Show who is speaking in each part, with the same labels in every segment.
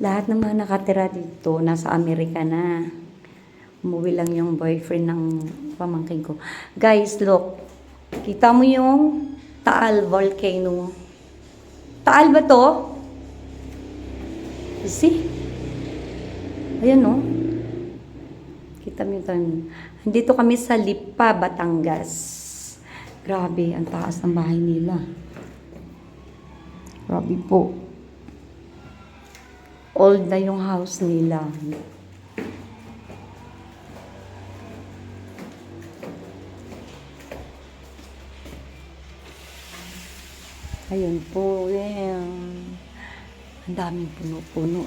Speaker 1: Lahat ng mga nakatira dito, nasa Amerika na. Umuwi lang yung boyfriend ng pamangkin ko. Guys, look. Kita mo yung Taal Volcano. Taal ba to? You see? Ayan, no? Kita mo yun. Dito kami sa Lipa, Batangas. Grabe, ang taas ng bahay nila. Grabe po. Old na yung house nila. Ayun po, ang daming puno-puno.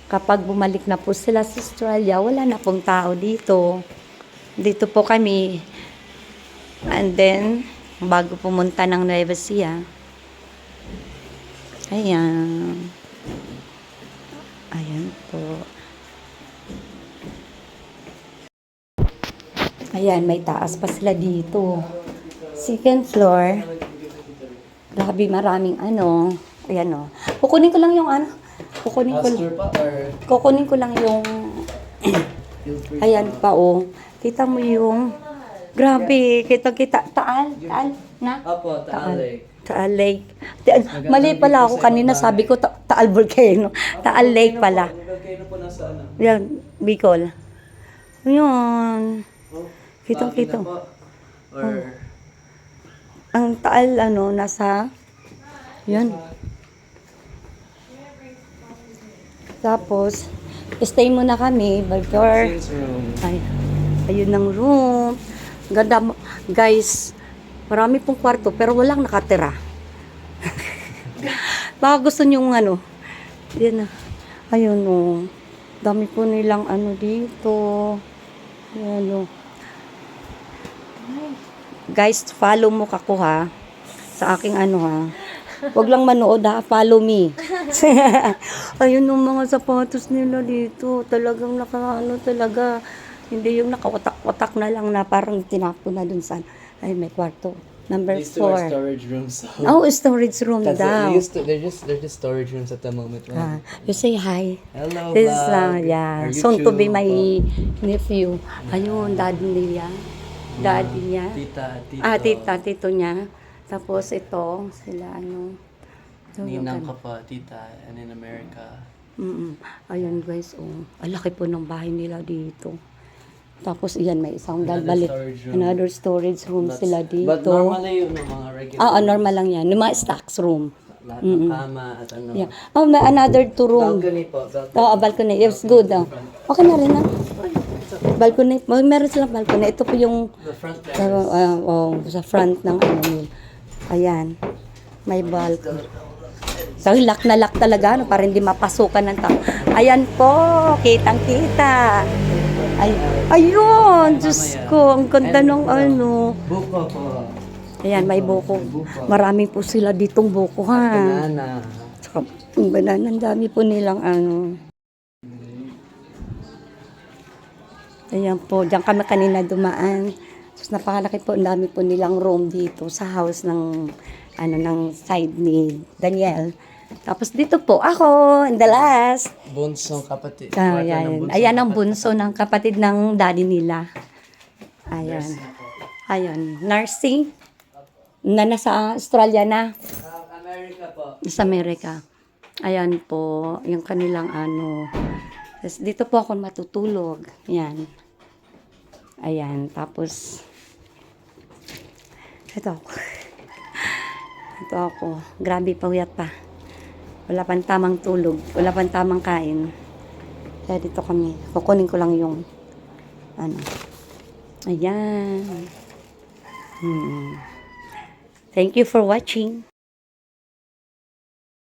Speaker 1: Kapag bumalik na po sila sa Australia, wala na pong tao dito. Dito po kami. And then, bago pumunta ng Nueva Ecija. Ayan. Ayan po. Ayan, may taas pa sila dito. Second floor. Grabe, maraming ano. Ayan o. Kukunin ko lang yung ano. Kukunin ko lang yung ayan pa o. Kita mo yung grabe. Kita. Taal na?
Speaker 2: Apo, Taal Lake.
Speaker 1: Taal Lake. Mali pala ako kanina. Sabi ko Taal Volcano. Taal Lake pala.
Speaker 2: Volcano po nasa ano?
Speaker 1: Yan, Bicol. Ayan. Kitang-kita.
Speaker 2: Or
Speaker 1: Ang Taal, nasa, yan. Tapos, stay muna kami, burger. Ay, ayun ang room. Ganda, guys, marami pong kwarto, pero walang nakatira. Baka gusto nyong yan na. Ayun dami po nilang dito. Ayan Guys, follow mo kako ha. Sa aking ha. Huwag lang manood ha. Follow me. Ayun yung mga sapatos nila dito. Talagang talaga. Hindi yung nakawatak-watak na lang na parang tinapon na dun sa ay may kwarto. Number 4.
Speaker 2: storage rooms.
Speaker 1: Oh, storage room
Speaker 2: That's
Speaker 1: daw.
Speaker 2: they're just storage rooms at the moment. Right?
Speaker 1: You say hi.
Speaker 2: Hello,
Speaker 1: This
Speaker 2: vlog.
Speaker 1: yeah.
Speaker 2: Our
Speaker 1: Soon to be
Speaker 2: YouTube,
Speaker 1: my nephew. Ayun, daddy niya. Daddy niya.
Speaker 2: Tita, tito.
Speaker 1: Tito niya. Tapos ito, sila
Speaker 2: Ninang ka pa, tita, and in America.
Speaker 1: Ayun guys, ang laki po ng bahay nila dito. Tapos iyan, may isang another storage room sila dito.
Speaker 2: But normally yung mga regular.
Speaker 1: Normal lang yan. Yung mga stocks room.
Speaker 2: Lahat ng kama at ano.
Speaker 1: Yeah. May another 2 room.
Speaker 2: Balcony po.
Speaker 1: Balcony. It's good. Okay na rin balcony. Meron silang balcony. Ito po yung
Speaker 2: The front there.
Speaker 1: sa front ng nila. Ayan. May balcony. So, lock na lock talaga, para hindi mapasukan ng tao. Ayan po, kitang-kita. Ayun, Diyos ko, ang ganda ng
Speaker 2: Buko po.
Speaker 1: Ayan, may buko. Marami po sila ditong buko, ha.
Speaker 2: Banana.
Speaker 1: Saka, yung banana, ang dami po nilang Ayan po, diyan kami kanina dumaan. Tapos napakalaki po, ang dami po nilang room dito sa house ng ng side ni Daniel. Tapos dito po ako, in the last.
Speaker 2: Bunsong kapatid.
Speaker 1: Ayan ang bunso ng kapatid ng daddy nila. Ayan. Ayan, nursing. Na nasa Australia na.
Speaker 2: America po.
Speaker 1: Sa Amerika. Ayan po, yung kanilang Tapos dito po ako matutulog. Ayan. Ayan, tapos ito ako. Ito ako. Grabe, pawiyat pa. Wala pang tamang tulog. Wala pang tamang kain. Kaya dito kami. Kukunin ko lang yung Ayan. Thank you for watching.